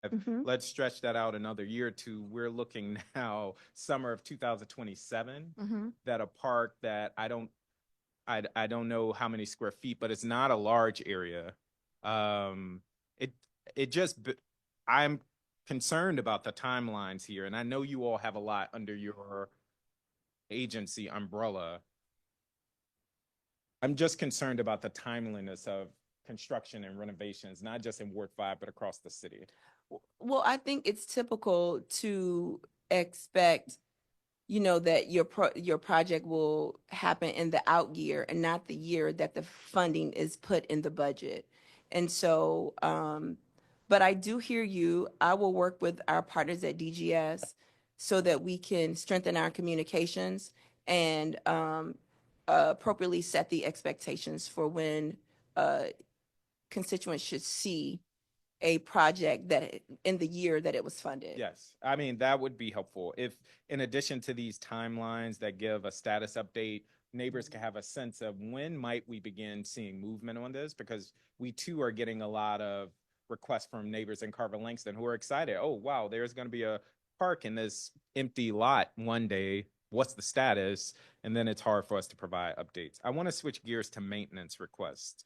Mhm. Let's stretch that out another year or two. We're looking now summer of 2027 Mhm. that a park that I don't know how many square feet, but it's not a large area. Um, it it just I'm concerned about the timelines here, and I know you all have a lot under your agency umbrella. I'm just concerned about the timeliness of construction and renovations, not just in Ward 5, but across the city. Well, I think it's typical to expect, that your project will happen in the out year and not the year that the funding is put in the budget. And so, but I do hear you. I will work with our partners at DGS so that we can strengthen our communications and appropriately set the expectations for when uh, constituents should see a project that in the year that it was funded. Yes, I mean, that would be helpful if, in addition to these timelines that give a status update, neighbors can have a sense of when might we begin seeing movement on this, because we too are getting a lot of requests from neighbors in Carver Langston who are excited. Oh, wow, there's going to be a park in this empty lot one day. What's the status? And then it's hard for us to provide updates. I want to switch gears to maintenance requests.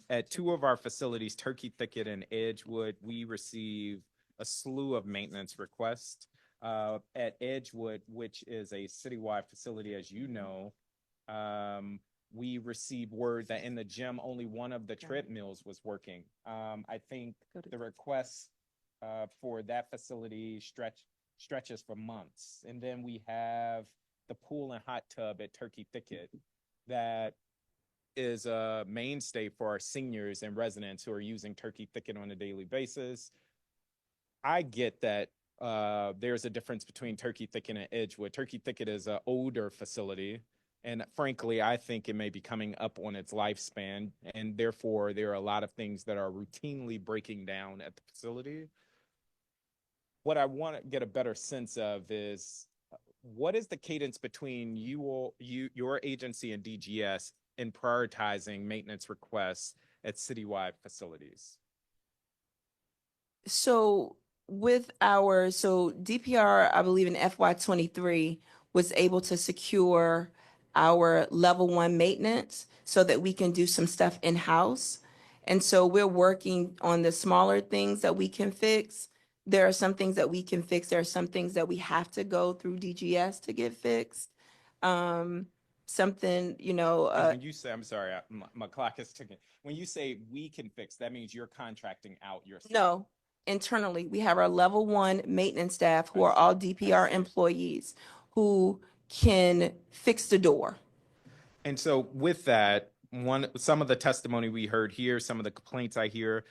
At two of our facilities, Turkey Thicket and Edgewood, we receive a slew of maintenance requests. At Edgewood, which is a citywide facility, as you know, we received word that in the gym, only one of the treadmills was working. I think the requests for that facility stretches for months. And then we have the pool and hot tub at Turkey Thicket that is a mainstay for our seniors and residents who are using Turkey Thicket on a daily basis. I get that there's a difference between Turkey Thicket and Edgewood. Turkey Thicket is an older facility, and frankly, I think it may be coming up on its lifespan, and therefore there are a lot of things that are routinely breaking down at the facility. What I want to get a better sense of is what is the cadence between your agency and DGS in prioritizing maintenance requests at citywide facilities? So so DPR, I believe in FY23 was able to secure our level one maintenance so that we can do some stuff in-house. And so we're working on the smaller things that we can fix. There are some things that we can fix. There are some things that we have to go through DGS to get fixed. Um, something, And when you say, I'm sorry, my clock is ticking. When you say we can fix, that means you're contracting out your stuff. no, internally, we have our level one maintenance staff who I are see. all I DPR see. employees who can fix the door. And so with that, some of the testimony we heard here, some of the complaints I hear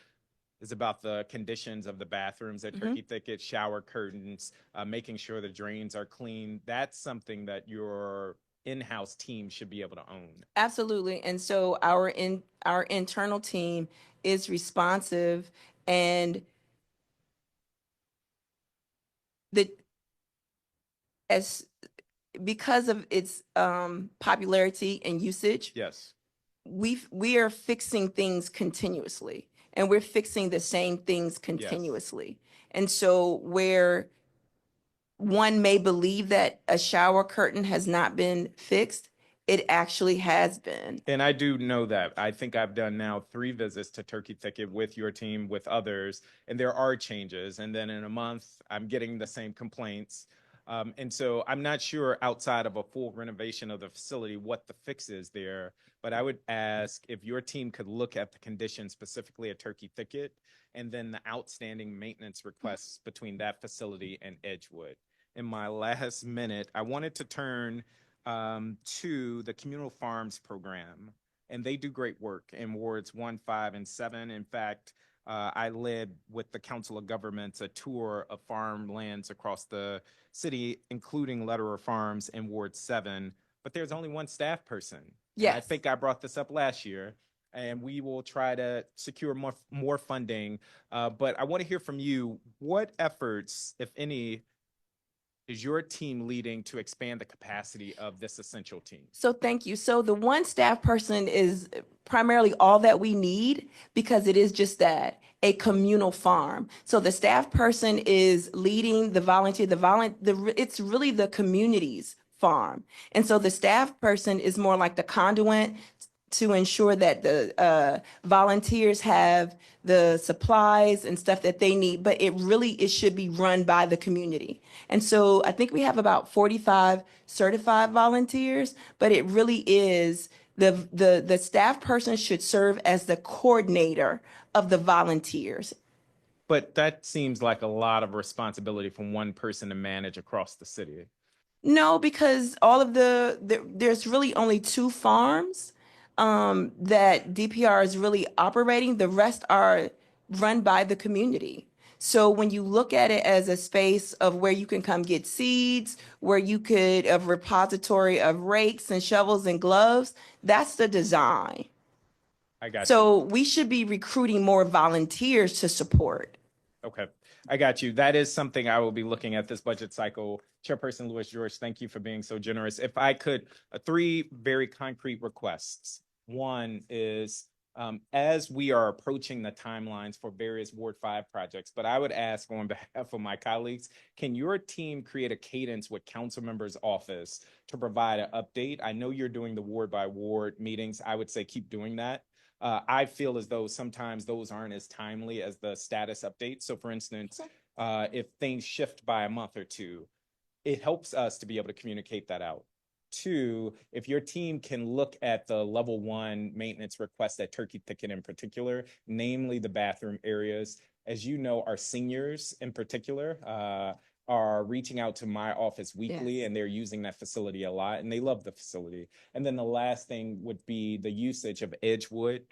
is about the conditions of the bathrooms at Mhm. Turkey Thicket, shower curtains, making sure the drains are clean. That's something that your in-house team should be able to own. Absolutely. And so our internal team is responsive and the as because of its popularity and usage, Yes. we are fixing things continuously and we're fixing the same things Yes. continuously. And so where one may believe that a shower curtain has not been fixed, it actually has been. And I do know that. I think I've done now 3 visits to Turkey Thicket with your team, with others, and there are changes. And then in a month, I'm getting the same complaints. And so I'm not sure outside of a full renovation of the facility what the fix is there. But I would ask if your team could look at the conditions specifically at Turkey Thicket and then the outstanding maintenance requests between that facility and Edgewood. In my last minute, I wanted to turn to the communal farms program, and they do great work in wards 1, 5, and 7. In fact, I led with the Council of Governments a tour of farmlands across the city, including Letterer Farms in Ward 7. But there's only one staff person, and I Yes. think I brought this up last year. And we will try to secure more funding. But I want to hear from you. What efforts, if any, is your team leading to expand the capacity of this essential team? So thank you. So the one staff person is primarily all that we need because it is just that, a communal farm. So the staff person is leading the volunteer, it's really the community's farm. And so the staff person is more like the conduit to ensure that the volunteers have the supplies and stuff that they need, but it should be run by the community. And so I think we have about 45 certified volunteers, but it really is the staff person should serve as the coordinator of the volunteers. But that seems like a lot of responsibility from one person to manage across the city. No, because all of there's really only two farms that DPR is really operating. The rest are run by the community. So when you look at it as a space of where you can come get seeds, where you could, a repository of rakes and shovels and gloves, that's the design. I got you. So we should be recruiting more volunteers to support. Okay, I got you. That is something I will be looking at this budget cycle. Chairperson Lewis George, thank you for being so generous. If I could, three very concrete requests. One is, as we are approaching the timelines for various Ward 5 projects, but I would ask on behalf of my colleagues, can your team create a cadence with Councilmember's office to provide an update? I know you're doing the ward by ward meetings. I would say keep doing that. I feel as though sometimes those aren't as timely as the status updates. So for instance, if things shift by a month or two, it helps us to be able to communicate that out. Two, if your team can look at the level 1 maintenance request at Turkey Thicket in particular, namely the bathroom areas, as you know, our seniors in particular are reaching out to my office weekly, Yes. and they're using that facility a lot, and they love the facility. And then the last thing would be the usage of Edgewood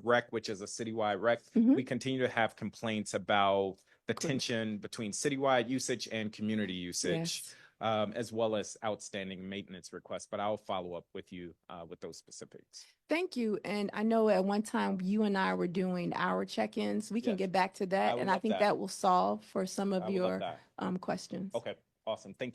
Rec, which is a citywide rec. Mhm. We continue to have complaints about the tension between citywide usage and community usage. Yes. As well as outstanding maintenance requests, but I'll follow up with you with those specifics. Thank you. And I know at one time you and I were doing our check-ins. We can Yes. get back to I that, would and I love think that. that will solve for some I of would love your that. questions. Okay, awesome. Thank you.